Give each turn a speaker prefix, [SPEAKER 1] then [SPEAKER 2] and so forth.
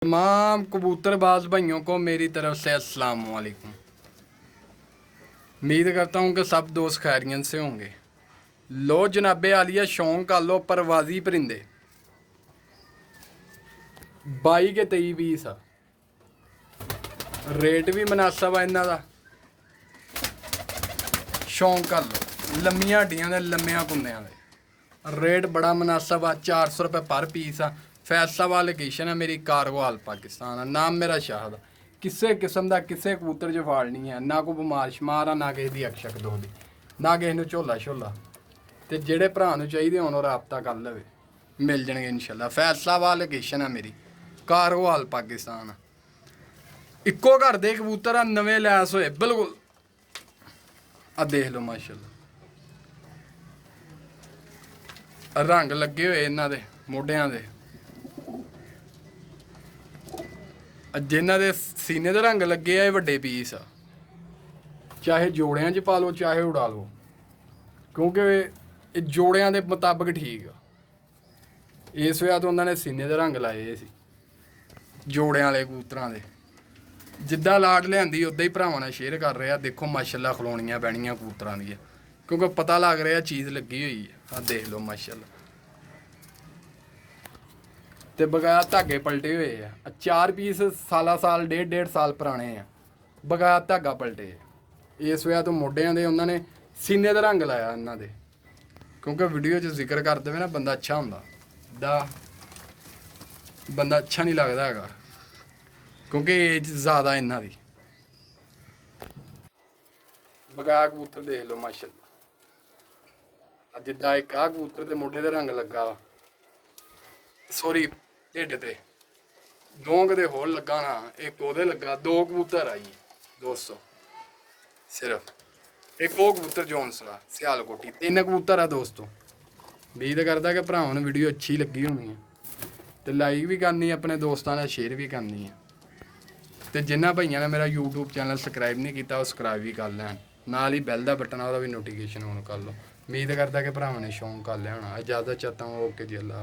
[SPEAKER 1] तमाम कबूतरबाज भाइयों को मेरी तरफ से अस्सलाम वालेकुम। उम्मीद करता हूँ कि सब दोस्त खैरियत से होंगे। लो जनाबे आलिया शौक कर लो परवाजी परिंदे 22 के 23 पीस आ। रेट भी मुनासब है इन्हों का। शौक कर लो लम्मिया हड्डियां दे लम्मिया कुंदियां दे रेट बड़ा मुनासब आ। 400 रुपये पर पीस आ। फैसलाबाद लोकेशन है मेरी कारगोहाल पाकिस्तान है। नाम मेरा शाहद। किसी किस्म का किसी कबूतर च फाल नहीं है। ना कोई बमार शमार आ ना किसी की अक्षक दो दी ना किसी ने झोला छोला। तो जेड़े भरा चाहिए होन राबता कर लवे मिल जाएंगे इंशाल्लाह। फैसलाबाद लोकेशन है मेरी कारगोहाल पाकिस्तान। इक्को घर दे कबूतर आ नवे लैस होए बिल्कुल। आ देख लो माशाल्लाह रंग लगे हुए इन्हों के मोढियां दे। जिन्हों के सीने के रंग लगे आ वड्डे पीस आ। चाहे जोड़ियां च पा लो चाहे उड़ा लो क्योंकि जोड़ियां के मुताबिक ठीक आ। इस वजह तो उन्होंने सीने के रंग लाए सी जोड़ियां वाले कबूतरां दे। जिद्दां लाट लियांदी उद्दां ही भरावां नाल शेयर कर रहे। देखो माशाल्लाह खलोनियां बैणियां कबूतरां दी क्योंकि पता लग रहा चीज़ लगी हुई है। आ देख लो माशाल्लाह ते बगैर धागे पलटे हुए आ। 4 पीस साल डेढ़ साल पुराने आ बगैर धागा पलटे। इस वजह तो मोढियां दे उन्होंने सीने का रंग लाया इन्हों दे क्योंकि वीडियो च जिक्र कर दे ना बंदा अच्छा होंदा दा बंदा अच्छा नहीं लगता है क्योंकि एज ज़्यादा इन्हों की। बगैर कबूतर देख लो माशाल्लाह जिद्दां एक आ कबूतर के मोढे ते रंग लगा वा सॉरी ढिड ते दो कदे होर लगा ना एक ओहदे लगा। 2 कबूतर आई दोस्तों सिर्फ एक वो कबूतर जोनसला सियालकोटी 3 कबूतर आ दोस्तों। उम्मीद करदा कि भरावां नूं वीडियो अच्छी लगी होनी है तो लाइक भी करनी है अपने दोस्तों ने शेयर भी करनी है। तो जिन्होंने भाइयों ने मेरा यूट्यूब चैनल सबसक्राइब नहीं किया वो सबसक्राइब भी कर लैन नाल ही बैल का बटन आ भी नोटिफिकेशन ऑन कर लो। उम्मीद करदा कि भरावां ने शौक कर लिया होना। इजाज़त चाहता हूँ ओके जी अल्लाह।